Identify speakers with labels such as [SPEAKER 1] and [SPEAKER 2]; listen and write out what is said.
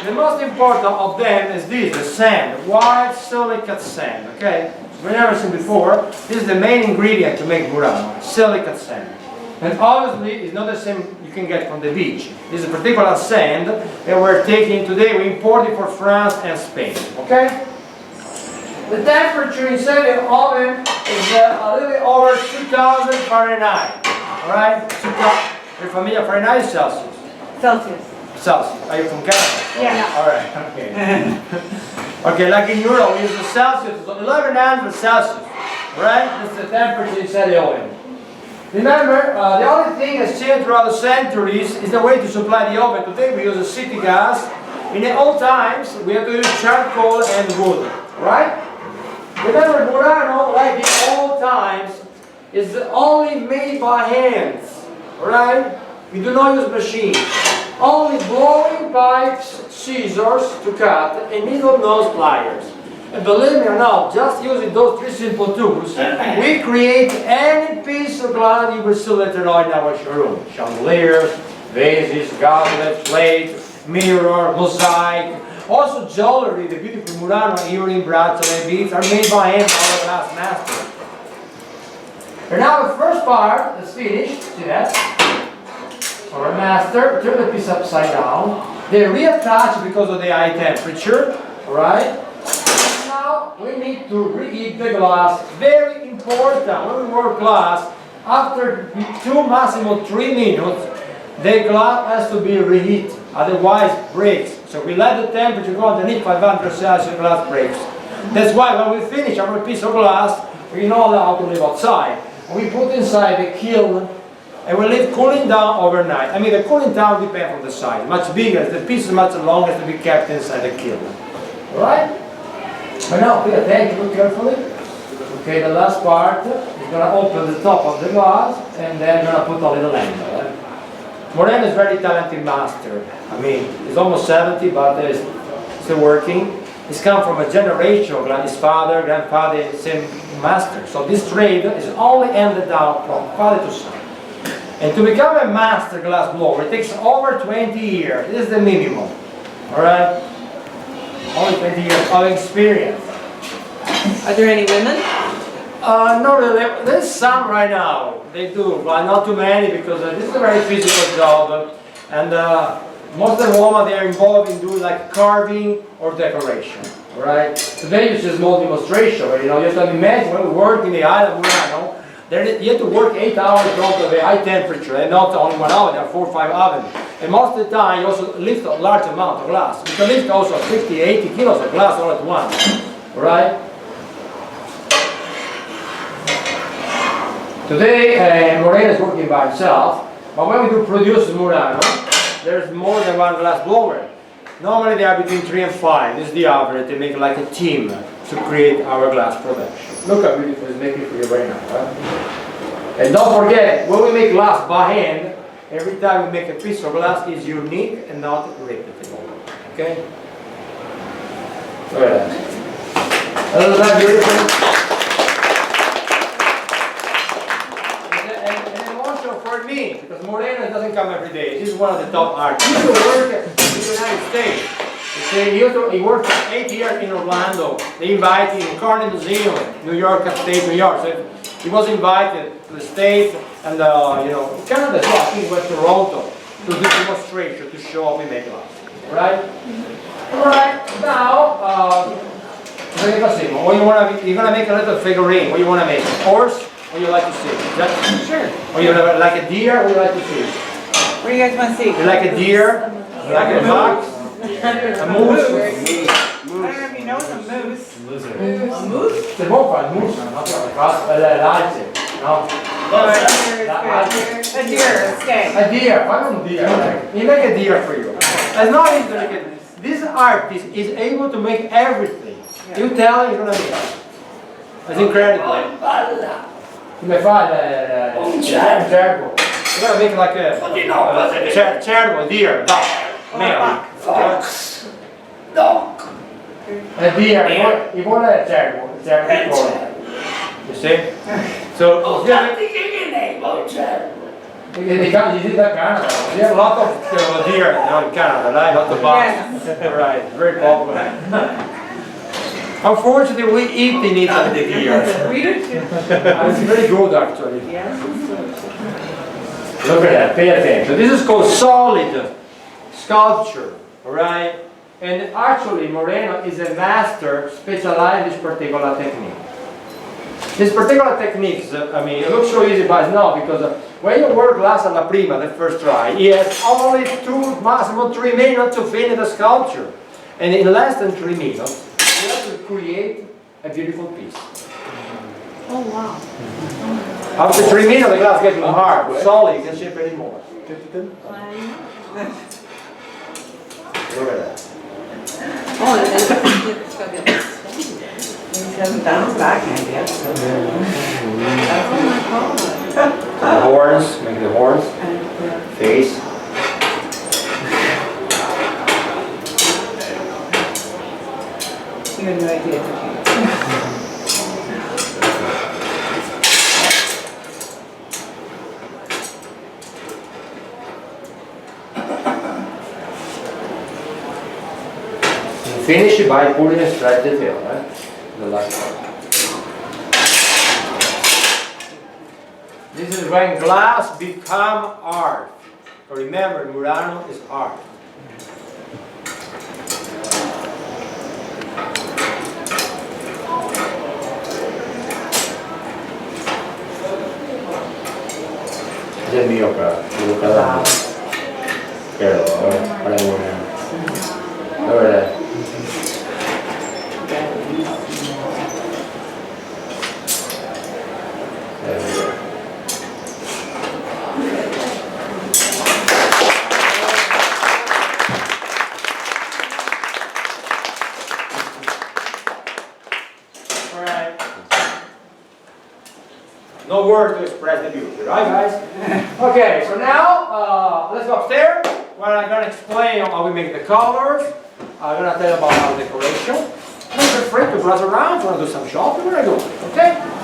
[SPEAKER 1] The most important of them is this, the sand, white silicate sand, okay? We've never seen before. This is the main ingredient to make Murano, silicate sand. And obviously, it's not the same you can get from the beach. This is a particular sand that we're taking today. We import it from France and Spain, okay? The temperature inside the oven is a little bit over 2000 Fahrenheit, alright? You're familiar, Fahrenheit, Celsius?
[SPEAKER 2] Celsius.
[SPEAKER 1] Celsius. Are you from Canada?
[SPEAKER 2] Yeah.
[SPEAKER 1] Alright, okay. Okay, like in Europe, we use the Celsius, so 1100 Celsius, right? That's the temperature inside the oven. Remember, the only thing that's changed throughout the centuries is the way to supply the oven. Today we use a city gas. In the old times, we had to use charcoal and wood, right? Remember, Murano, like in old times, is only made by hands, right? We do not use machines. Only blowing pipes, scissors to cut, and needle nose pliers. And believe me or not, just using those three simple tools, we create any piece of glass you will see later on in our showroom. Chandeliers, vases, goblets, plates, mirror, mosaic. Also jewelry, the beautiful Murano earring, bracelet, beads are made by hand by Murano Glass Master. And now the first part is finished, see that? Our master, turn the piece upside down. They reattach because of the high temperature, alright? Now we need to reheat the glass. Very important, when we work glass, after 2 maximum 3 minutes, the glass has to be reheated, otherwise it breaks. So we let the temperature go underneath 500 Celsius, glass breaks. That's why when we finish our piece of glass, we know how to leave outside. We put inside the kiln and we leave cooling down overnight. I mean, the cooling down depends on the size. Much bigger, the piece is much longer to be kept inside the kiln. Alright? But now, pay attention, look carefully. Okay, the last part is going to open the top of the glass and then going to put a little lamp. Murano is very talented master. I mean, he's almost 70, but he's still working. He's come from a generation, his father, grandfather, same master. So this trade is only handed down from father to son. And to become a master glass blower, it takes over 20 years. This is the minimum. Alright? Only 20 years of experience.
[SPEAKER 2] Are there any women?
[SPEAKER 1] Not really. There's some right now. They do, but not too many because this is a very physical job. And most of the women, they are involved in doing like carving or decoration. Alright? Today is just a small demonstration. You know, you have to imagine when we work in the island of Murano, you have to work 8 hours at a high temperature, and not only 1 hour, there are 4 or 5 ovens. And most of the time you also lift a large amount of glass. You can lift also 50, 80 kilos of glass all at once. Right? Today Murano is working by himself, but when we do produce Murano, there's more than one glass blower. Normally they are between 3 and 5. This is the average. They make like a team to create our glass production. Look how beautiful it's making for you right now. Right? And don't forget, when we make glass by hand, every time we make a piece of glass is unique and not replicable. Okay? Look at that. Isn't that beautiful? And an emotion for me, because Murano doesn't come every day. This is one of the top artists. He used to work in the United States. He worked for 8 years in Orlando. They invited him in Carnegie Museum, New York, upstate New York. So he was invited to the States and you know, Canada as well. I think he went to Toronto to do demonstration to show how we make glass. Right? Alright, now you're gonna make a little figurine. What do you wanna make? A horse? What do you like to see?
[SPEAKER 2] Sure.
[SPEAKER 1] Or you like a deer? What do you like to see?
[SPEAKER 2] What do you guys want to see?
[SPEAKER 1] You like a deer? You like a fox? A moose?
[SPEAKER 2] I don't know if you know it's a moose.
[SPEAKER 1] A moose? It's more fun, moose. Not a fox, but I like it. No?
[SPEAKER 2] A deer, a skate.
[SPEAKER 1] A deer, find a deer. He make a deer for you. It's not easy to make it. This artist is able to make everything. You tell him he's gonna make it. It's incredible. You may find a charitable. You're gonna make like a charitable deer, duck, male.
[SPEAKER 3] Fox, dog,
[SPEAKER 1] a deer. You want a charitable for you see? So
[SPEAKER 3] oh, that's the name of charitable.
[SPEAKER 1] You did that Canada. We have a lot of deer in Canada, right? Lots of bugs. Right, very popular. Unfortunately, we eat in Italy the deer.
[SPEAKER 2] We do too.
[SPEAKER 1] It's very good actually.
[SPEAKER 2] Yes.
[SPEAKER 1] Look at that, pay attention. This is called solid sculpture, alright? And actually Murano is a master specialized in this particular technique. This particular technique, I mean, it looks so easy, but it's not, because when you work glass alla prima, the first try, he has only 2, maximum 3 minutes to finish the sculpture. And in less than 3 minutes, you have to create a beautiful piece.
[SPEAKER 4] Oh wow.
[SPEAKER 1] After 3 minutes, the glass gets hard, solid, you can shape anymore. Look at that.
[SPEAKER 4] Oh, and then it's gonna be like
[SPEAKER 2] He hasn't done his backhand yet.
[SPEAKER 4] oh my god.
[SPEAKER 1] The horns, make the horns, face.
[SPEAKER 2] You have no idea.
[SPEAKER 1] Finish it by pulling a stretch detail, right? The last part. This is when glass become art. So remember, Murano is art. Ese es mío, pero cada pero para una. A ver. No word to express the beauty, right guys? Okay, so now let's go upstairs where I'm going to explain how we make the colors. I'm going to tell you about our decoration. Feel free to browse around, if you want to do some shopping, we're going to do it, okay?